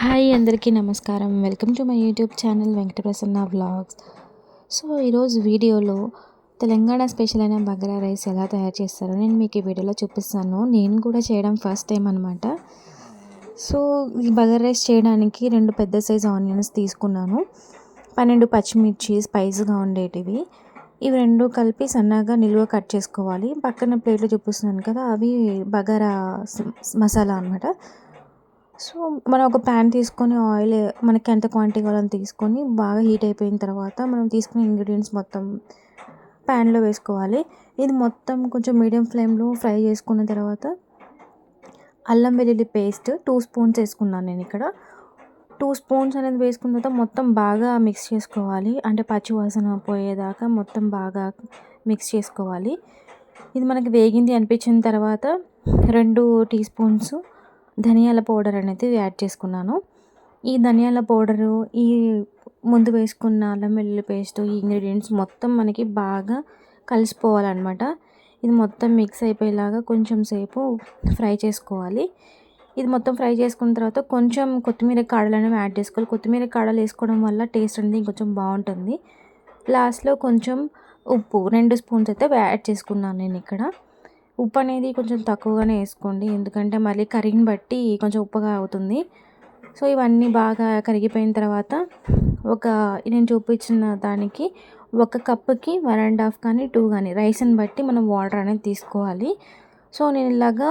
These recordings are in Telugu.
హాయ్ అందరికీ నమస్కారం. Welcome to my YouTube channel Venkata Prasanna vlogs. So ఈరోజు వీడియోలో తెలంగాణ స్పెషల్ అయిన బగారా రైస్ ఎలా తయారు చేస్తారో నేను మీకు ఈ వీడియోలో చూపిస్తాను. నేను కూడా చేయడం ఫస్ట్ టైం అనమాట. సో ఈ బగారా రైస్ చేయడానికి 2 పెద్ద సైజు ఆనియన్స్ తీసుకున్నాను, 12 పచ్చిమిర్చి స్పైస్గా ఉండేటివి. ఇవి 2 కలిపి సన్నగా నిలువ కట్ చేసుకోవాలి. పక్కన ప్లేట్లో చూపిస్తున్నాను కదా, అవి బగారా మసాలా అనమాట. సో మనం ఒక ప్యాన్ తీసుకొని ఆయిల్ మనకి ఎంత క్వాంటిటీ కావాలని తీసుకొని బాగా హీట్ అయిపోయిన తర్వాత మనం తీసుకునే ఇంగ్రీడియంట్స్ మొత్తం ప్యాన్లో వేసుకోవాలి. ఇది మొత్తం కొంచెం మీడియం ఫ్లేమ్లో ఫ్రై చేసుకున్న తర్వాత అల్లం వెల్లుల్లి పేస్ట్ 2 స్పూన్స్ వేసుకున్నాను నేను ఇక్కడ. 2 స్పూన్స్ అనేది వేసుకున్న తర్వాత మొత్తం బాగా మిక్స్ చేసుకోవాలి. అంటే పచ్చి వాసన పోయేదాకా మొత్తం బాగా మిక్స్ చేసుకోవాలి. ఇది మనకి వేగింది అనిపించిన తర్వాత 2 టీ స్పూన్స్ ధనియాల పౌడర్ అనేది యాడ్ చేసుకున్నాను. ఈ ధనియాల పౌడరు, ఈ ముందు వేసుకున్న అల్లం వెల్లుల్లి పేస్ట్, ఈ ఇంగ్రీడియంట్స్ మొత్తం మనకి బాగా కలిసిపోవాలన్నమాట. ఇది మొత్తం మిక్స్ అయిపోయేలాగా కొంచెం సేపు ఫ్రై చేసుకోవాలి. ఇది మొత్తం ఫ్రై చేసుకున్న తర్వాత కొంచెం కొత్తిమీర కాడలు అనేవి యాడ్ చేసుకోవాలి. కొత్తిమీర కాడలు వేసుకోవడం వల్ల టేస్ట్ అనేది కొంచెం బాగుంటుంది. లాస్ట్లో కొంచెం ఉప్పు 2 స్పూన్స్ అయితే యాడ్ చేసుకున్నాను నేను ఇక్కడ. ఉప్పు అనేది కొంచెం తక్కువగానే వేసుకోండి, ఎందుకంటే మళ్ళీ కర్రీని బట్టి కొంచెం ఉప్పుగా అవుతుంది. సో ఇవన్నీ బాగా కరిగిపోయిన తర్వాత నేను చూపించిన దానికి 1 కప్పుకి 1.5 కానీ 2 కానీ రైస్ని బట్టి మనం వాటర్ అనేది తీసుకోవాలి. సో నేను ఇలాగా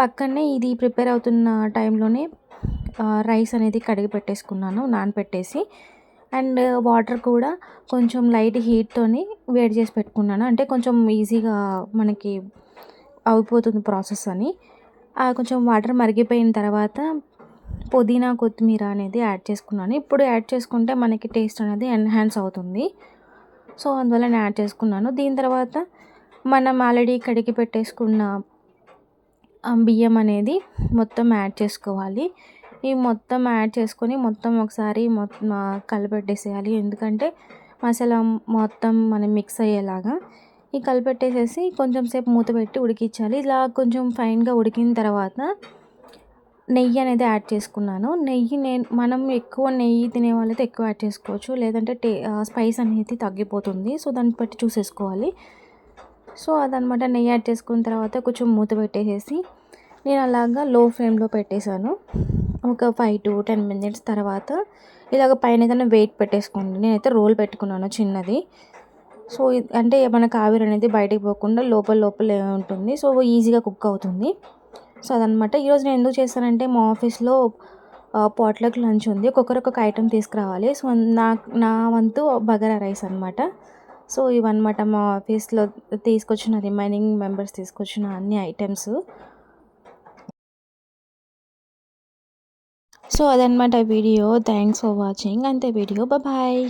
పక్కనే ఇది ప్రిపేర్ అవుతున్న టైంలోనే రైస్ అనేది కడిగి పెట్టేసుకున్నాను నానపెట్టేసి. అండ్ వాటర్ కూడా కొంచెం లైట్ హీట్తోని వేడి చేసి పెట్టుకున్నాను, అంటే కొంచెం ఈజీగా మనకి అయిపోతుంది ప్రాసెస్ అని. కొంచెం వాటర్ మరిగిపోయిన తర్వాత పుదీనా కొత్తిమీర అనేది యాడ్ చేసుకున్నాను. ఇప్పుడు యాడ్ చేసుకుంటే మనకి టేస్ట్ అనేది ఎన్హాన్స్ అవుతుంది. సో అందువల్ల నేను యాడ్ చేసుకున్నాను. దీని తర్వాత మనం ఆల్రెడీ కడిగి పెట్టేసుకున్న బియ్యం అనేది మొత్తం యాడ్ చేసుకోవాలి. ఈ మొత్తం యాడ్ చేసుకొని మొత్తం ఒకసారి కలిపెట్టేసేయాలి, ఎందుకంటే మసాలా మొత్తం మనం మిక్స్ అయ్యేలాగా. ఈ కలిపెట్టేసేసి కొంచెం సేపు మూత పెట్టి ఉడికించాలి. ఇలా కొంచెం ఫైన్గా ఉడికిన తర్వాత నెయ్యి అనేది యాడ్ చేసుకున్నాను. మనం ఎక్కువ నెయ్యి తినే వాళ్ళైతే ఎక్కువ యాడ్ చేసుకోవచ్చు, లేదంటే స్పైస్ అనేది తగ్గిపోతుంది. సో దాన్ని బట్టి చూసేసుకోవాలి. సో అదనమాట. నెయ్యి యాడ్ చేసుకున్న తర్వాత కొంచెం మూత పెట్టేసేసి నేను అలాగా లో ఫ్లేమ్లో పెట్టేశాను. ఒక 5 to 10 minutes తర్వాత ఇలాగ పైన ఏదైనా వెయిట్ పెట్టేసుకోండి. నేనైతే రోల్ పెట్టుకున్నాను చిన్నది. సో అంటే మనకు ఆవిరి అనేది బయటికి పోకుండా లోపలే ఉంటుంది. సో ఈజీగా కుక్ అవుతుంది. సో అదనమాట. ఈరోజు నేను ఎందుకు చేస్తానంటే మా ఆఫీస్లో పాట్లక్ లంచ్ ఉంది. ఒక్కొక్క ఐటెం తీసుకురావాలి. సో నా వంతు బగారా రైస్ అనమాట. సో ఇవన్నమాట మా ఆఫీస్లో తీసుకొచ్చిన రిమైనింగ్ మెంబర్స్ తీసుకొచ్చిన అన్ని ఐటమ్స్. సో అదనమాట వీడియో. Thanks for watching. అంతే వీడియో. బాయ్.